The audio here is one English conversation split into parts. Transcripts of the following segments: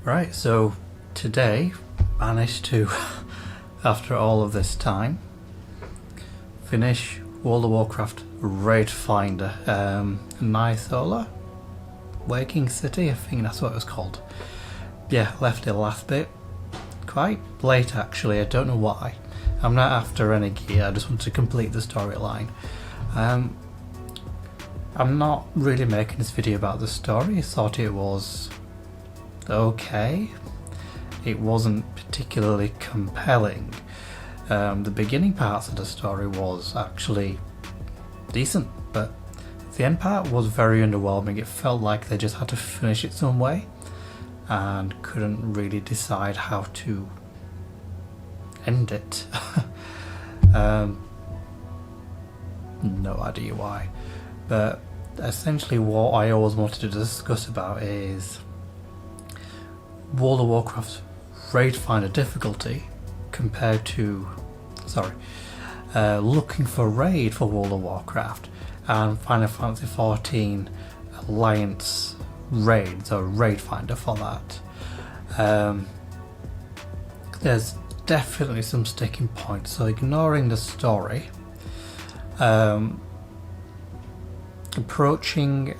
Right, so today managed to, after all of this time, finish World of Warcraft Raid Finder. Nythola? Waking City, I think that's what it was called. Yeah, left the last bit quite late actually, I don't know why. I'm not after any gear, I just want to complete the storyline. I'm not really making this video about the story, I thought it was okay. It wasn't particularly compelling. The beginning parts of the story was actually decent, but the end part was very underwhelming. It felt like they just had to finish it some way and couldn't really decide how to end it. No idea why, but essentially what I always wanted to discuss about is World of Warcraft's Raid Finder difficulty compared to, looking for raid for World of Warcraft and Final Fantasy XIV Alliance raids, or Raid Finder for that. There's definitely some sticking points, so ignoring the story, approaching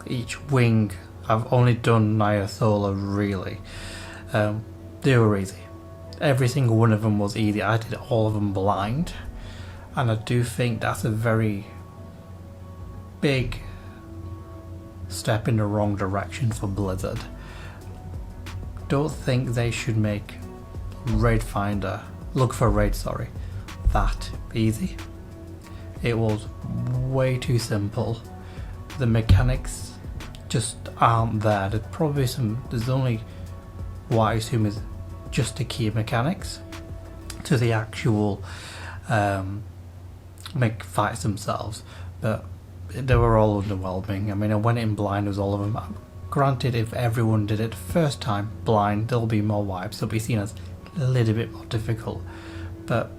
each wing, I've only done Nythola really. They were easy. Every single one of them was easy. I did all of them blind, and I do think that's a very big step in the wrong direction for Blizzard. Don't think they should make Raid Finder, look for raid, that easy. It was way too simple. The mechanics just aren't there. There's only what I assume is just the key mechanics to the actual fights themselves, but they were all underwhelming. I mean, I went in blind with all of them. Granted, if everyone did it first time blind, there'll be more wipes. They'll be seen as a little bit more difficult, but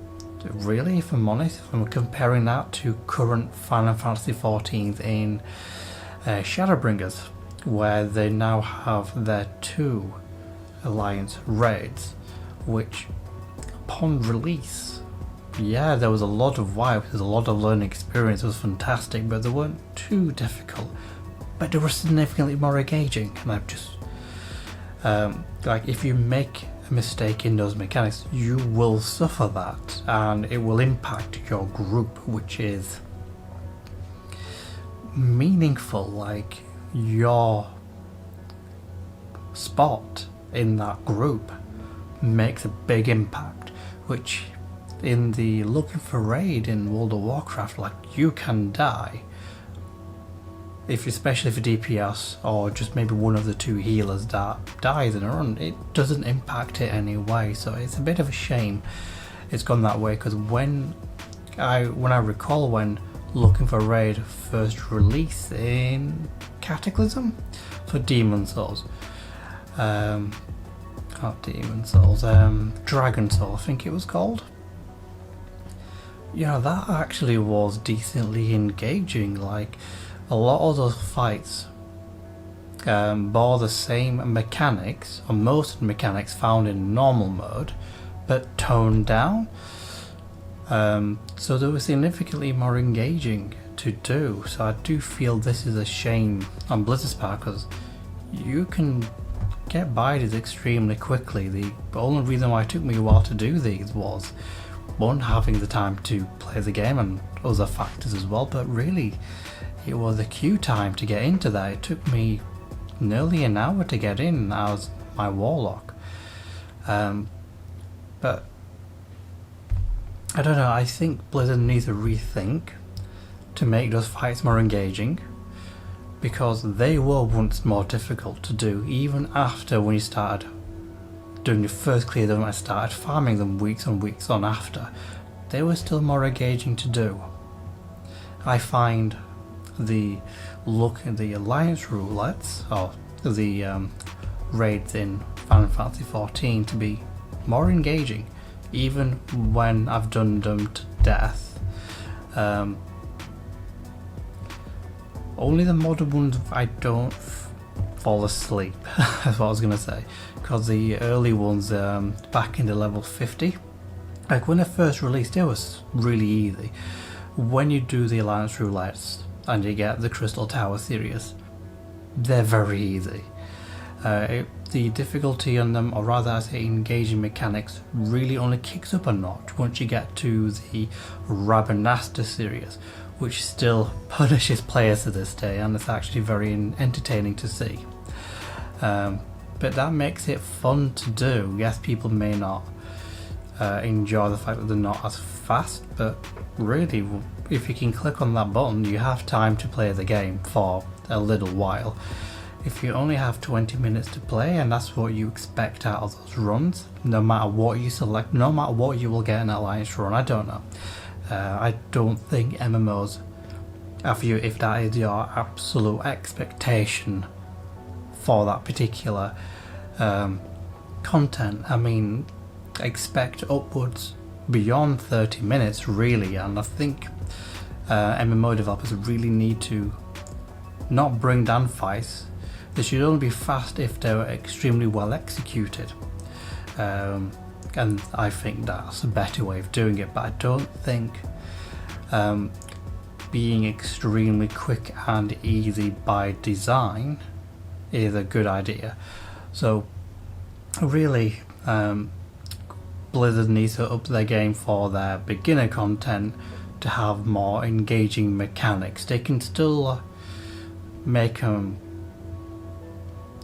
really, if I'm honest, if I'm comparing that to current Final Fantasy XIVs in Shadowbringers, where they now have their 2 Alliance raids, which upon release, yeah, there was a lot of wipes, there's a lot of learning experience, it was fantastic, but they weren't too difficult, but they were significantly more engaging. And I've just like, if you make a mistake in those mechanics, you will suffer that, and it will impact your group, which is meaningful. Like, your spot in that group makes a big impact, which in the looking for raid in World of Warcraft, like, you can die especially for DPS, or just maybe one of the 2 healers that dies in a run. It doesn't impact it anyway, so it's a bit of a shame it's gone that way, because when I recall when looking for raid first released in Cataclysm for Demon Souls, not Demon Souls, Dragon Soul I think it was called, yeah, that actually was decently engaging. Like, a lot of those fights bore the same mechanics, or most of the mechanics found in normal mode, but toned down. So they were significantly more engaging to do. So I do feel this is a shame on Blizzard's part, because you can get by these extremely quickly. The only reason why it took me a while to do these was, one, having the time to play the game, and other factors as well, but really it was a queue time to get into that. It took me nearly an hour to get in as my warlock. But I don't know, I think Blizzard needs to rethink to make those fights more engaging, because they were once more difficult to do. Even after, when you started doing the first clear them, I started farming them weeks and weeks on after, they were still more engaging to do. I find the Alliance Roulettes, or the raids in Final Fantasy XIV, to be more engaging, even when I've done them to death. Only the modern ones I don't fall asleep. That's what I was gonna say, because the early ones back into level 50, like when they first released, it was really easy. When you do the Alliance Roulettes and you get the Crystal Tower series, they're very easy. The difficulty on them, or rather I say engaging mechanics, really only kicks up a notch once you get to the Rabanasta series, which still punishes players to this day, and it's actually very entertaining to see. But that makes it fun to do. Yes, people may not enjoy the fact that they're not as fast, but really, if you can click on that button, you have time to play the game for a little while. If you only have 20 minutes to play, and that's what you expect out of those runs, no matter what you select, no matter what you will get in an Alliance run, I don't know. I don't think MMOs, if that is your absolute expectation for that particular content, I mean, expect upwards beyond 30 minutes really, and I think MMO developers really need to not bring down fights. They should only be fast if they're extremely well executed, and I think that's a better way of doing it, but I don't think being extremely quick and easy by design is a good idea. So really, Blizzard needs to up their game for their beginner content to have more engaging mechanics. They can still make them,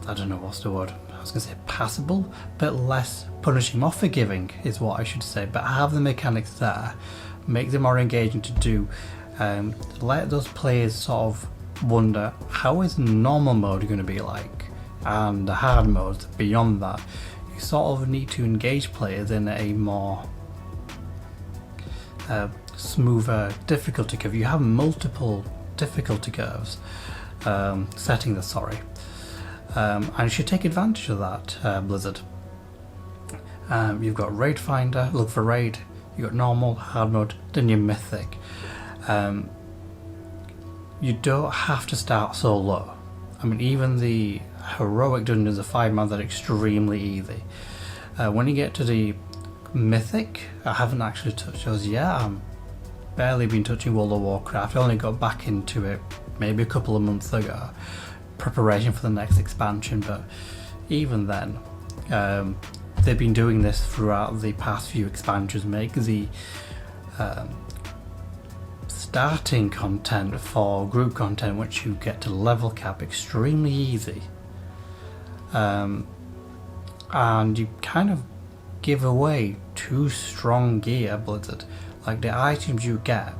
I don't know what's the word, I was going to say passable, but less punishing, more forgiving is what I should say, but have the mechanics there, make them more engaging to do, let those players sort of wonder, how is normal mode going to be like, and the hard modes beyond that. You sort of need to engage players in a more smoother difficulty curve. You have multiple difficulty curves, settings, sorry. And you should take advantage of that, Blizzard. You've got Raid Finder, look for raid, you've got normal, hard mode, then your mythic. You don't have to start so low. I mean, even the heroic dungeons of 5 months are extremely easy. When you get to the mythic, I haven't actually touched those yet. I've barely been touching World of Warcraft. I only got back into it maybe a couple of months ago, preparation for the next expansion, but even then, they've been doing this throughout the past few expansions, make the starting content for group content, which you get to level cap, extremely easy, and you kind of give away 2 strong gear, Blizzard. Like the items you get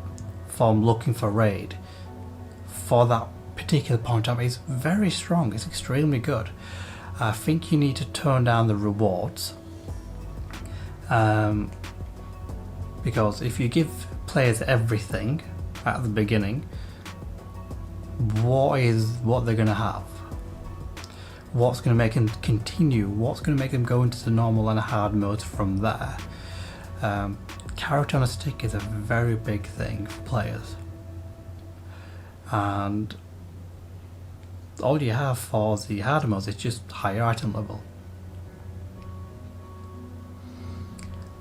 from looking for raid for that particular point of is very strong, it's extremely good. I think you need to turn down the rewards, because if you give players everything at the beginning, what they're going to have, what's going to make them continue, what's going to make them go into the normal and hard modes from there. Carrot on a stick is a very big thing for players, and all you have for the hard modes is just higher item level.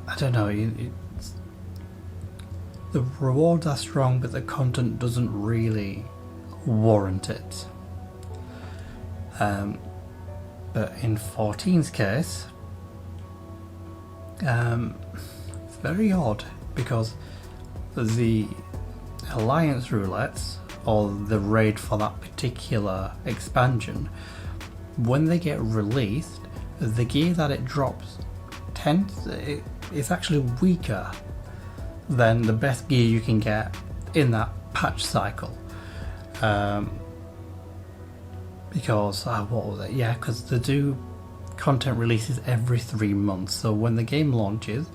I don't know, the rewards are strong, but the content doesn't really warrant it. But in 14's case, it's very odd, because the Alliance Roulettes, or the raid for that particular expansion, when they get released, the gear that it drops it's actually weaker than the best gear you can get in that patch cycle. Because what was it? Yeah, because they do content releases every 3 months. So when the game launches,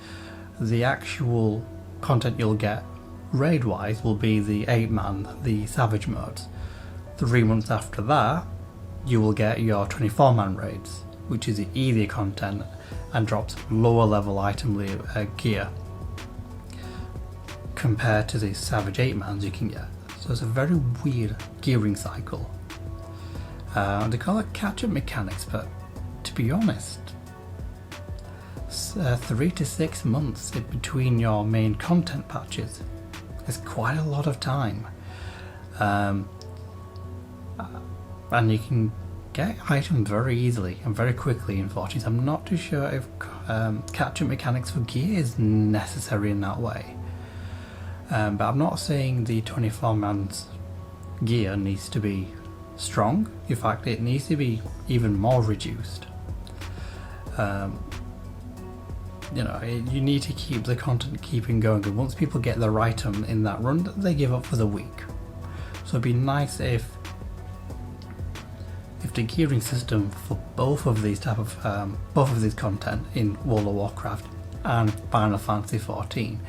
the actual content you'll get raid-wise will be the 8-man, the Savage modes. 3 months after that, you will get your 24-man raids, which is the easier content and drops lower level item gear compared to the Savage 8-mans you can get. So it's a very weird gearing cycle. They call it catch-up mechanics, but to be honest, 3 to 6 months in between your main content patches is quite a lot of time. And you can get items very easily and very quickly in 14. I'm not too sure if catch-up mechanics for gear is necessary in that way. But I'm not saying the 24-man's gear needs to be strong. In fact, it needs to be even more reduced. You know, you need to keep the content keeping going, and once people get their item in that run, they give up for the week. So it'd be nice if the gearing system for both of these content in World of Warcraft and Final Fantasy XIV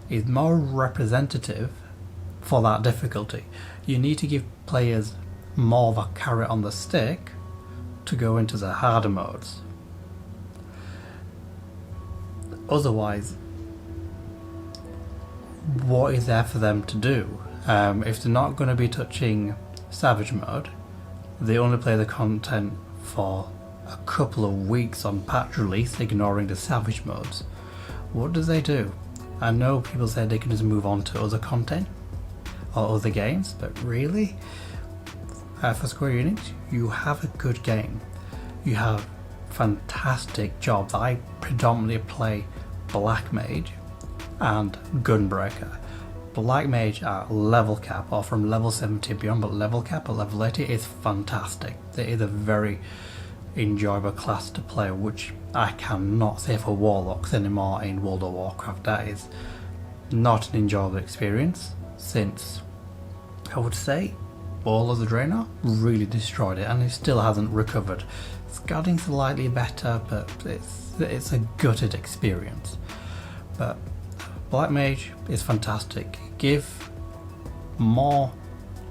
is more representative for that difficulty. You need to give players more of a carrot on the stick to go into the harder modes. Otherwise, what is there for them to do? If they're not going to be touching Savage mode, they only play the content for a couple of weeks on patch release, ignoring the Savage modes. What do they do? I know people say they can just move on to other content or other games, but really, for Square Enix, you have a good game. You have fantastic jobs. I predominantly play Black Mage and Gunbreaker. Black Mage at level cap or from level 70 beyond, but level cap at level 80 is fantastic. It is a very enjoyable class to play, which I cannot say for Warlocks anymore in World of Warcraft. That is not an enjoyable experience, since I would say Ball of the Draenor really destroyed it and it still hasn't recovered. It's getting slightly better, but it's a gutted experience. But Black Mage is fantastic. Give more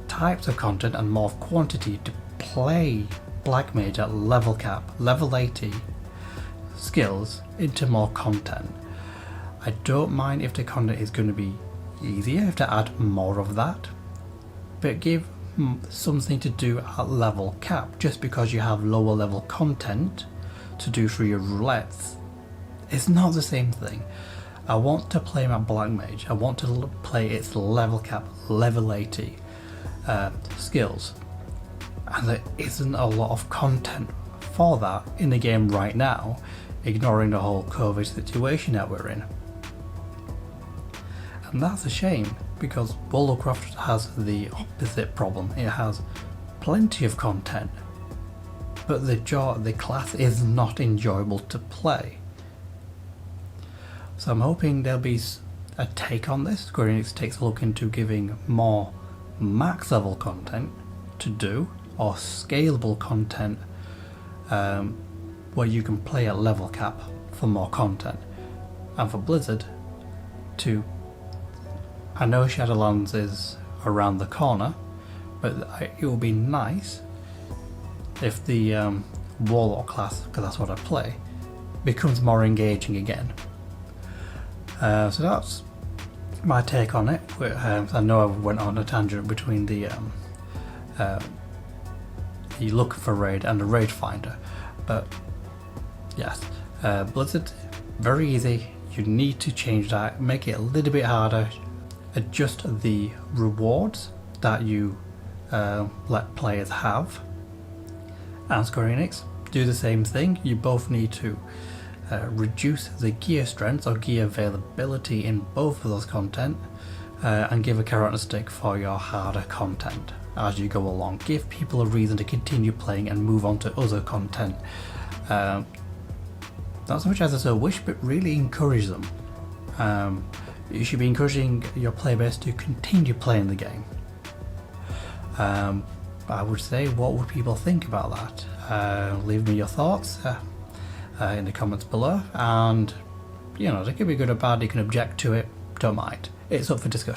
types of content and more quantity to play Black Mage at level cap, level 80 skills into more content. I don't mind if the content is going to be easier, if to add more of that, but give something to do at level cap. Just because you have lower level content to do through your roulettes, it's not the same thing. I want to play my Black Mage, I want to play its level cap, level 80 skills, and there isn't a lot of content for that in the game right now, ignoring the whole COVID situation that we're in. And that's a shame, because World of Warcraft has the opposite problem. It has plenty of content, but the class is not enjoyable to play. So I'm hoping there'll be a take on this. Square Enix takes a look into giving more max level content to do, or scalable content where you can play at level cap for more content. And for Blizzard to, I know Shadowlands is around the corner, but it would be nice if the Warlock class, because that's what I play, becomes more engaging again. So that's my take on it. I know I went on a tangent between the look for raid and the raid finder, but yes, Blizzard, very easy. You need to change that, make it a little bit harder, adjust the rewards that you let players have, and Square Enix, do the same thing. You both need to reduce the gear strength or gear availability in both of those content, and give a carrot and a stick for your harder content as you go along. Give people a reason to continue playing and move on to other content. Not so much as I so wish, but really encourage them. You should be encouraging your player base to continue playing the game. I would say, what would people think about that? Leave me your thoughts in the comments below, and you know, they could be good or bad. You can object to it, don't mind, it's up for discussion.